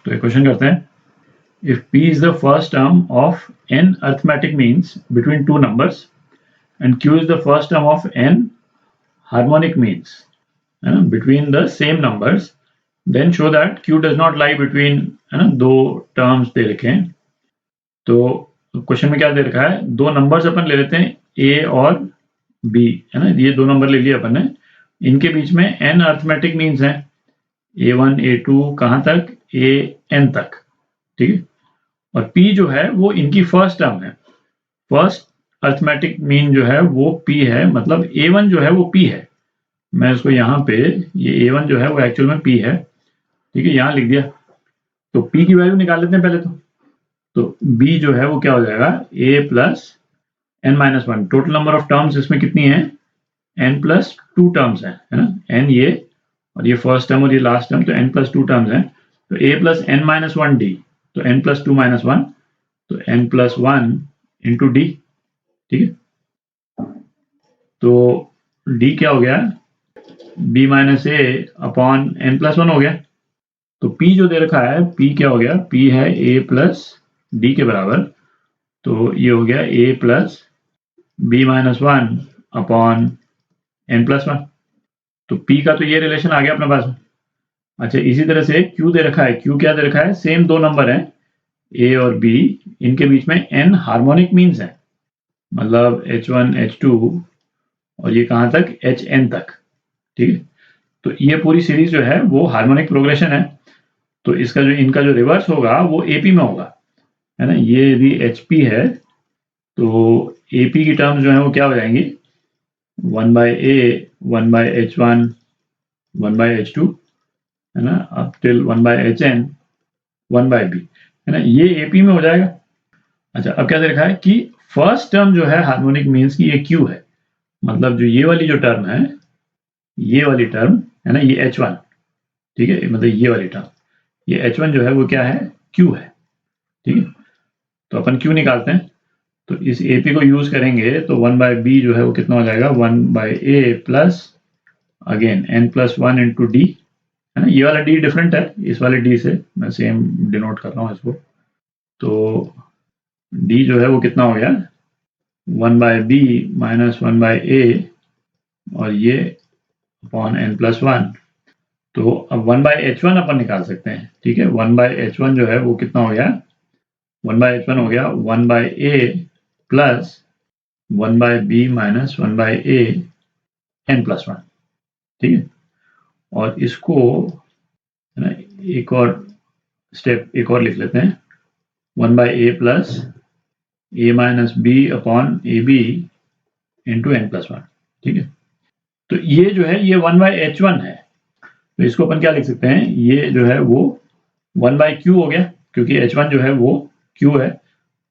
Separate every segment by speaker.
Speaker 1: तो एक क्वेश्चन करते हैं, if p is the first term of n arithmetic means between two numbers and q is the first term of n harmonic means between the same numbers, then show that q does not lie between दो terms दे रखे हैं। तो question में क्या दे रखा है, दो numbers अपन ले लेते हैं a और b, है ना, ये दो नंबर ले लिए अपन ने, इनके बीच में n अर्थमेटिक मीन्स है, a1 a2 कहाँ तक, an तक, ठीक है। और p जो है वो इनकी फर्स्ट टर्म है, फर्स्ट अर्थमेटिक मीन जो है वो p है, मतलब a1 जो है वो p है। मैं इसको यहाँ पे, ये a1 जो है वो एक्चुअल में p है, ठीक है, यहाँ लिख दिया। तो p की वैल्यू निकाल लेते हैं पहले तो b जो है वो क्या हो जाएगा, a plus n minus one. Total number of terms इसमें कितनी है, n प्लस टू टर्म्स है ना, n ये और ये फर्स्ट टर्म और ये लास्ट टर्म, तो n प्लस टू टर्म्स है। तो a plus n minus one D, तो n plus two minus one, तो n plus one into D, ठीक है। तो d क्या हो गया, b माइनस ए अपॉन n प्लस वन हो गया। तो p जो दे रखा है, p क्या हो गया, p है a प्लस डी के बराबर, तो ये हो गया a plus b minus one upon n plus one. तो p का तो ये रिलेशन आ गया अपने पास में। अच्छा, इसी तरह से q दे रखा है, q क्या दे रखा है, सेम दो नंबर हैं a और b, इनके बीच में n हार्मोनिक मीन्स है, मतलब h1 h2 और ये कहाँ तक, hn तक, ठीक है। तो ये पूरी सीरीज जो है वो हार्मोनिक प्रोग्रेशन है। तो इसका जो, इनका जो रिवर्स होगा वो AP में होगा, है ना। ये यदि HP है तो AP की टर्म्स जो है वो क्या हो जाएंगी, 1/a 1/h1 1/h2, है ना, अप टिल 1/hn 1/b, है ना, ये AP में हो जाएगा। अच्छा, अब क्या दे रखा है कि फर्स्ट टर्म जो है हार्मोनिक मीन्स की ये Q है, मतलब जो ये वाली जो टर्म है, ये वाली टर्म है ना, ये H1, ठीक है, मतलब ये वाली टर्म, ये H1 जो है वो क्या है, Q है, ठीक है। तो अपन Q निकालते हैं, तो इस AP को यूज करेंगे तो 1/b जो है वो कितना हो जाएगा, 1/a plus again n plus one into D, है ना। ये वाला d डिफरेंट है इस वाले d से, मैं सेम डिनोट कर रहा हूँ इसको। तो d जो है वो कितना हो गया, 1/b माइनस 1/a और ये अपॉन n प्लस वन। तो अब 1/h1 अपन निकाल सकते हैं, ठीक है। 1/h1 जो है वो कितना हो गया, 1/h1 हो गया 1/a plus 1/b minus 1/a n plus one, ठीक है। और इसको, है ना, एक और स्टेप एक और लिख लेते हैं, 1/a plus a minus b upon a b into n plus one, ठीक है। तो ये जो है ये 1/h1 है, तो इसको अपन क्या लिख सकते हैं, ये जो है वो 1/q हो गया, क्योंकि h1 जो है वो q है,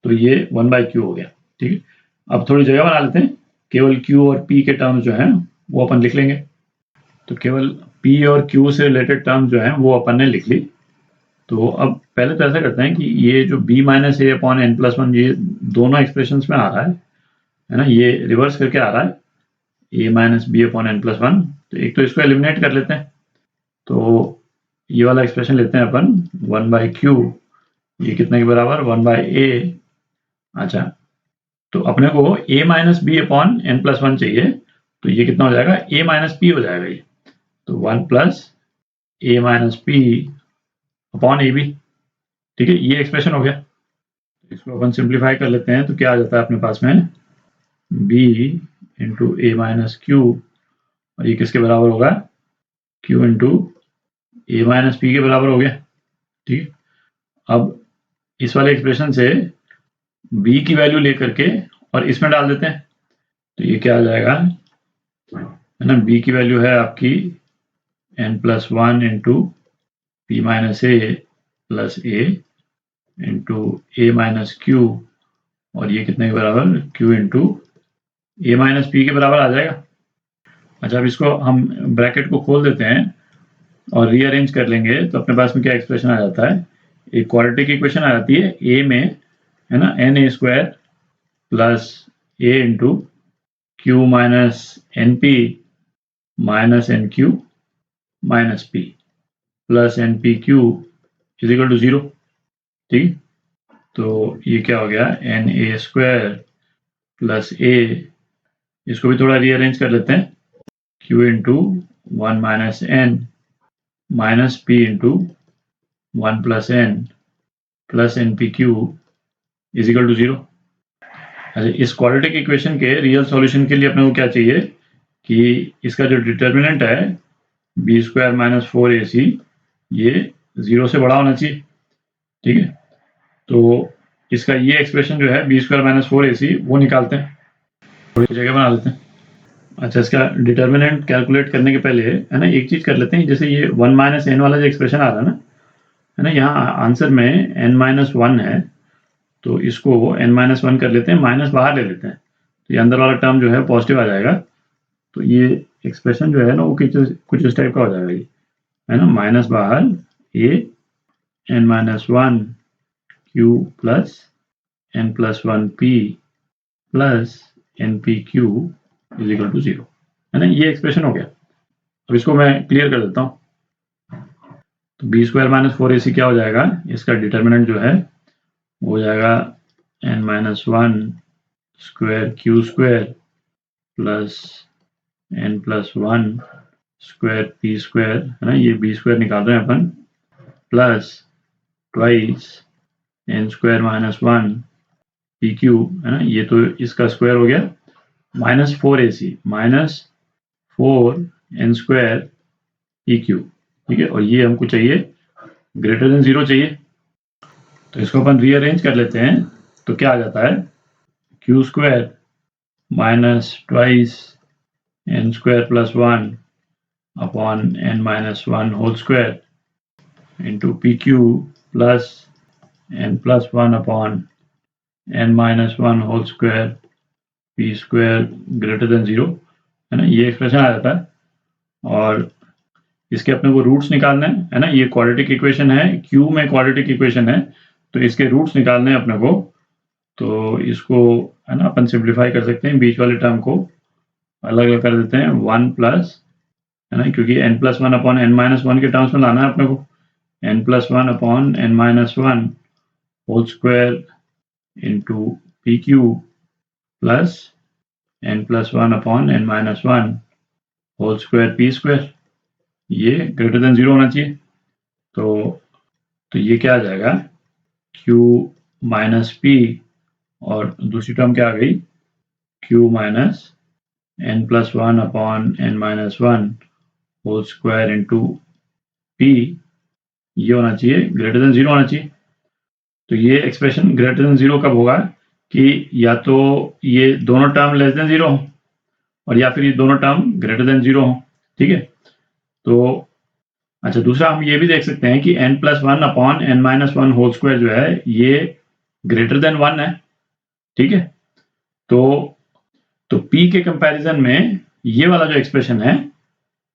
Speaker 1: तो ये 1/q हो गया, ठीक है। अब थोड़ी जगह बना लेते हैं, केवल q और p के टर्म्स जो हैं वो अपन लिख लेंगे। तो केवल p और q से रिलेटेड टर्म्स जो हैं वो अपन ने लिख ली। तो अब पहले तो ऐसा करते हैं कि ये जो b माइनस ए अपॉन एन प्लस वन, ये दोनों एक्सप्रेशंस में आ रहा है ना, ये रिवर्स करके आ रहा है, a minus b upon n plus one. तो एक तो इसको एलिमिनेट कर लेते हैं, तो ये वाला एक्सप्रेशन लेते हैं अपन 1/q, ये कितने के बराबर, 1/a। अच्छा, तो अपने को a minus b upon n plus one चाहिए, तो ये कितना हो जाएगा, a माइनस पी हो जाएगा ये, तो 1 plus a minus p upon a b, ठीक है, ये एक्सप्रेशन हो गया। इसको अपन सिंप्लीफाई कर लेते हैं, तो क्या आ जाता है अपने पास में, b into a minus q, और ये किसके बराबर होगा, q into a minus p के बराबर हो गया, ठीक है। अब इस वाले एक्सप्रेशन से b की वैल्यू लेकर के और इसमें डाल देते हैं, तो ये क्या आ जाएगा, है ना, b की वैल्यू है आपकी n plus one into p minus a plus a into a minus q, और ये कितने के बराबर, q into a minus p के बराबर आ जाएगा। अच्छा, अब इसको हम ब्रैकेट को खोल देते हैं और रीअरेंज कर लेंगे, तो अपने पास में क्या एक्सप्रेशन आ जाता है, एक क्वाड्रेटिक इक्वेशन आ जाती है a में, है ना, n a square plus a into q minus n p minus n q minus p plus n p q is equal to 0। ठीक, तो ये क्या हो गया, NA² प्लस A, इसको भी थोड़ा रीअरेंज कर लेते हैं, Q into 1 minus N minus P into 1 plus N plus NPQ is equal to 0। अच्छा, इस क्वाड्रेटिक इक्वेशन के रियल सॉल्यूशन के लिए अपने को क्या चाहिए कि इसका जो डिटर्मिनेंट है b² माइनस 4AC ये 0 से बड़ा होना चाहिए। ठीक है, तो इसका ये एक्सप्रेशन जो है b² माइनस 4AC वो निकालते हैं, थोड़ी जगह बना लेते हैं। अच्छा, इसका डिटर्मिनेंट कैलकुलेट करने के पहले है ना एक चीज कर लेते हैं, जैसे ये 1 माइनस n वाला जो एक्सप्रेशन आ रहा है ना यहाँ आंसर में n माइनस 1 है, तो इसको n माइनस 1 कर लेते हैं, माइनस बाहर ले लेते हैं, तो ये अंदर वाला टर्म जो है पॉजिटिव आ जाएगा, तो ये एक्सप्रेशन जो है ना वो कुछ इस टाइप का हो जाएगा, ये है ना, माइनस बाहर a n minus 1 q plus n plus 1 p plus npq is equal to 0, है ना, ये एक्सप्रेशन हो गया। अब इसको मैं क्लियर कर देता हूँ, तो b² माइनस 4AC क्या हो जाएगा, इसका डिटर्मिनेंट जो है वो हो जाएगा n minus 1 square q² plus n plus 1 square p², है ना, ये b² निकाल रहे हैं अपन, plus twice n² minus 1 pq, है ना, ये तो इसका स्क्वायर हो गया, minus 4AC minus 4n² pq। ठीक है, और ये हमको चाहिए ग्रेटर देन 0 चाहिए, तो इसको अपन रीअरेंज कर लेते हैं, तो क्या आ जाता है, q² minus twice n² plus 1 upon n minus 1 whole square into pq plus n plus 1 upon n minus 1 whole square p² greater than 0, है ना, ये एक्सप्रेशन आ जाता है। और इसके अपने को रूट्स निकालने हैं, है ना, ये क्वाड्रेटिक इक्वेशन है, Q में क्वाड्रेटिक इक्वेशन है, तो इसके रूट्स निकालने हैं अपने को, तो इसको है ना अपन सिंप्लीफाई कर सकते हैं, बीच वाले टर्म को अलग अलग कर देते हैं, 1 प्लस, है ना, क्योंकि n plus 1 upon n minus 1 के टर्म्स में लाना है अपने को, n plus 1 upon n minus 1 whole square into pq plus n plus 1 upon n minus 1 whole square p², ये ग्रेटर देन 0 होना चाहिए, तो ये क्या आ जाएगा, q माइनस p, और दूसरी टर्म क्या आ गई, q minus n plus 1 upon n minus 1 whole square into p, ये होना चाहिए ग्रेटर देन 0 होना चाहिए। तो ये एक्सप्रेशन ग्रेटर देन 0 कब होगा कि या तो ये दोनों टर्म लेस देन 0 हो, और या फिर ये दोनों टर्म ग्रेटर देन 0 हो। ठीक है, तो अच्छा, दूसरा हम ये भी देख सकते हैं कि n plus 1 upon n minus 1 whole square जो है ये ग्रेटर देन 1 है। ठीक है, तो p के कंपैरिजन में ये वाला जो एक्सप्रेशन है,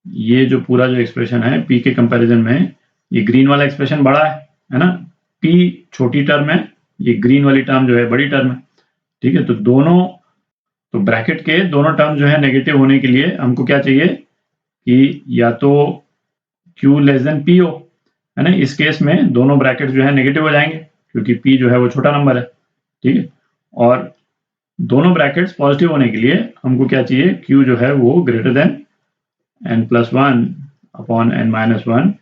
Speaker 1: ये जो पूरा जो एक्सप्रेशन है p के कंपैरिजन में, ये ग्रीन वाला एक्सप्रेशन बड़ा है ना, p छोटी टर्म है, ये ग्रीन वाली टर्म जो है बड़ी टर्म है। ठीक है, तो ब्रैकेट के दोनों टर्म जो है नेगेटिव होने के लिए हमको क्या चाहिए कि या तो q लेस देन p हो, है ना, इस केस में दोनों ब्रैकेट जो है नेगेटिव हो जाएंगे क्योंकि p जो है वो छोटा नंबर है। ठीक है, और दोनों ब्रैकेट्स पॉजिटिव होने के लिए हमको क्या चाहिए, q जो है वो greater than n plus 1 upon n minus 1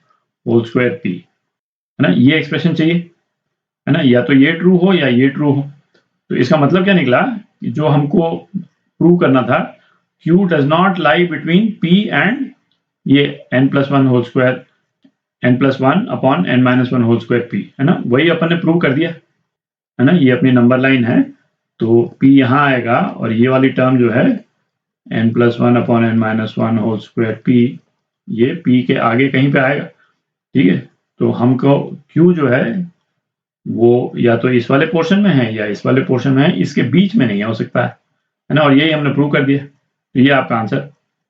Speaker 1: whole square p, है ना, ये एक्सप्रेशन चाहिए, है ना, या तो ये ट्रू हो या ये ट्रू हो। तो इसका मतलब क्या निकला, जो हमको प्रूव करना था, q does not lie between p and ये n plus 1 whole square n plus 1 upon n minus 1 whole square p, है ना, वही अपन ने प्रूव कर दिया, है ना, ये अपनी नंबर लाइन है, तो p यहाँ आएगा और ये वाली टर्म जो है n plus 1 upon n minus 1 whole square p, ये p के आगे कहीं पे आएगा। ठीक है, तो हमको q जो है वो या तो इस वाले पोर्शन में है या इस वाले पोर्शन में है, इसके बीच में नहीं हो सकता है ना, और यही हमने प्रूव कर दिया, तो ये आपका आंसर